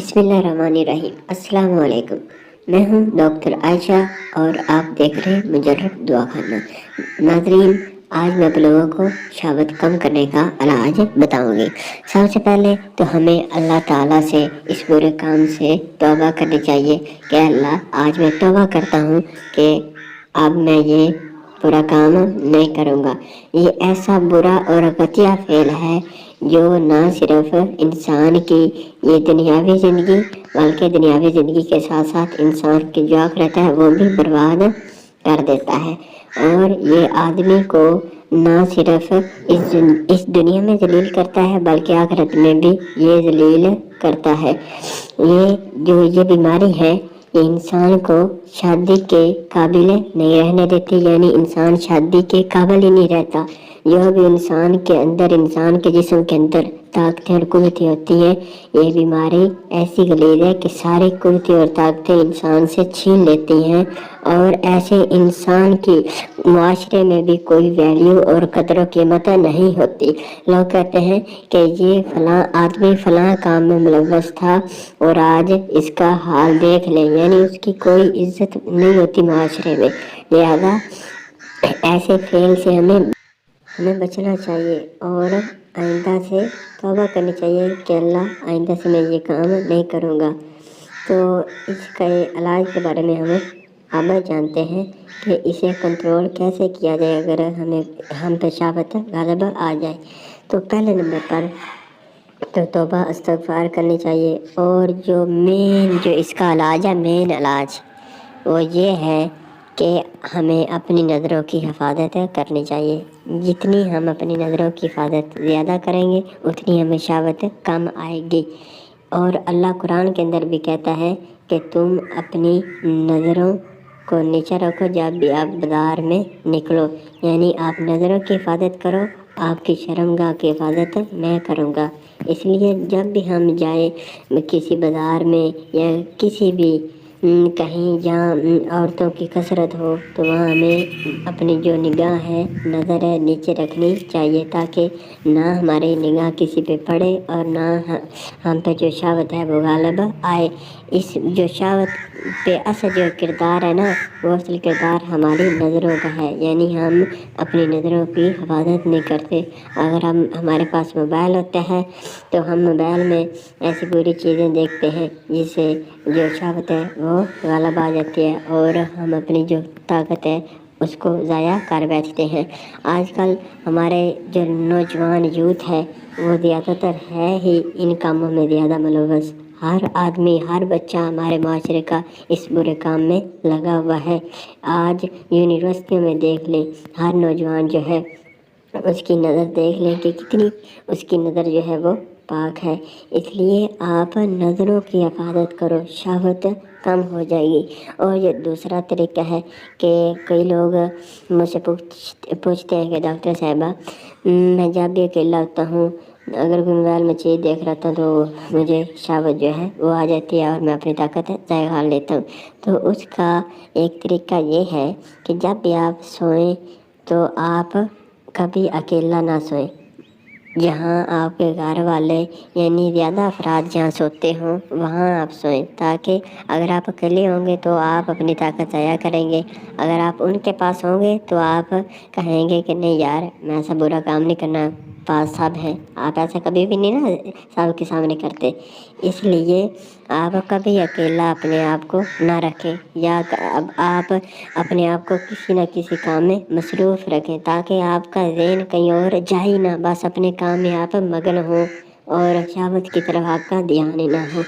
بسم اللہ الرحمن الرحیم۔ السلام علیکم، میں ہوں ڈاکٹر عائشہ اور آپ دیکھ رہے ہیں مجرب دعا خانہ۔ ناظرین، آج میں آپ لوگوں کو شہوت کم کرنے کا علاج بتاؤں گی۔ سب سے پہلے تو ہمیں اللہ تعالیٰ سے اس برے کام سے توبہ کرنی چاہیے کہ اللہ آج میں توبہ کرتا ہوں کہ اب میں یہ برا کام نہیں کروں گا۔ یہ ایسا برا اور گھٹیا فعل ہے جو نہ صرف انسان کی یہ دنیاوی زندگی بلکہ دنیاوی زندگی کے ساتھ ساتھ انسان کی جو آخرت ہے وہ بھی برباد کر دیتا ہے، اور یہ آدمی کو نہ صرف اس دنیا میں ذلیل کرتا ہے بلکہ آخرت میں بھی یہ ذلیل کرتا ہے۔ یہ بیماری ہے، یہ انسان کو شادی کے قابل نہیں رہنے دیتی، یعنی انسان شادی کے قابل ہی نہیں رہتا۔ جو بھی انسان کے اندر، انسان کے جسم کے اندر طاقتیں اور قوتیں ہوتی ہیں، یہ بیماری ایسی غلیظ ہے کہ ساری قوتیں اور طاقتیں انسان سے چھین لیتی ہیں، اور ایسے انسان کی معاشرے میں بھی کوئی ویلیو اور قدر و قیمت نہیں ہوتی۔ لوگ کہتے ہیں کہ یہ فلاں آدمی فلاں کام میں ملوث تھا اور آج اس کا حال دیکھ لیں، یعنی اس کی کوئی عزت نہیں ہوتی معاشرے میں۔ لہذا ایسے فعل سے ہمیں بچنا چاہیے اور آئندہ سے توبہ کرنی چاہیے کہ اللہ آئندہ سے میں یہ کام نہیں کروں گا۔ تو اس کا علاج کے بارے میں ہم جانتے ہیں کہ اسے کنٹرول کیسے کیا جائے اگر ہم پہ شہوت غالب آ جائے۔ تو پہلے نمبر پر تو توبہ استغفار کرنی چاہیے، اور جو اس کا علاج ہے، مین علاج وہ یہ ہے کہ ہمیں اپنی نظروں کی حفاظت کرنی چاہیے۔ جتنی ہم اپنی نظروں کی حفاظت زیادہ کریں گے اتنی ہمیں شہوت کم آئے گی۔ اور اللہ قرآن کے اندر بھی کہتا ہے کہ تم اپنی نظروں کو نیچے رکھو جب بھی آپ بازار میں نکلو، یعنی آپ نظروں کی حفاظت کرو، آپ کی شرمگاہ کی حفاظت میں کروں گا۔ اس لیے جب بھی ہم جائیں کسی بازار میں یا کسی بھی کہیں جہاں عورتوں کی کثرت ہو تو وہاں ہمیں اپنی جو نگاہ ہے، نظر ہے، نیچے رکھنی چاہیے تاکہ نہ ہماری نگاہ کسی پہ پڑے اور نہ ہم پہ جو شہوت ہے وہ غالب آئے۔ اس جو شہوت پہ اصل جو کردار ہے نا، وہ اصل کردار ہماری نظروں کا ہے، یعنی ہم اپنی نظروں کی حفاظت نہیں کرتے۔ اگر ہمارے پاس موبائل ہوتا ہے تو ہم موبائل میں ایسی بری چیزیں دیکھتے ہیں جس سے جو شہوت ہے وہ غالب آ جاتی ہے، اور ہم اپنی جو طاقت ہے اس کو ضائع کر بیٹھتے ہیں۔ آج کل ہمارے جو نوجوان یوتھ ہے وہ زیادہ تر ہے ہی ان کاموں میں زیادہ ملوث۔ ہر آدمی، ہر بچہ ہمارے معاشرے کا اس برے کام میں لگا ہوا ہے۔ آج یونیورسٹیوں میں دیکھ لیں، ہر نوجوان جو ہے اس کی نظر دیکھ لیں کہ کتنی اس کی نظر جو ہے وہ پاک ہے۔ اس لیے آپ نظروں کی حفاظت کرو، شہوت کم ہو جائے گی۔ اور یہ دوسرا طریقہ ہے کہ کئی لوگ مجھ سے پوچھتے ہیں کہ ڈاکٹر صاحبہ، میں جب بھی اکیلا ہوتا ہوں، اگر کوئی موبائل میں چیز دیکھ رہا تھا تو مجھے شہوت جو ہے وہ آ جاتی ہے اور میں اپنی طاقت ضائع کر لیتا ہوں۔ تو اس کا ایک طریقہ یہ ہے کہ جب بھی آپ سوئیں تو آپ کبھی اکیلا نہ سوئیں۔ جہاں آپ کے گھر والے یعنی زیادہ افراد جہاں سوتے ہوں وہاں آپ سوئیں، تاکہ اگر آپ اکیلے ہوں گے تو آپ اپنی طاقت ضائع کریں گے۔ اگر آپ ان کے پاس ہوں گے تو آپ کہیں گے کہ نہیں یار، میں ایسا برا کام نہیں کرنا، پاس سب ہیں۔ آپ ایسا کبھی بھی نہیں نا سب کے سامنے کرتے۔ اس لیے آپ کبھی اکیلا اپنے آپ کو نہ رکھیں، یا آپ اپنے آپ کو کسی نہ کسی کام میں مصروف رکھیں تاکہ آپ کا ذہن کہیں اور جائے نہ، بس اپنے کام میں آپ مگن ہوں اور شہوت کی طرف آپ کا دھیان ہی نہ ہو۔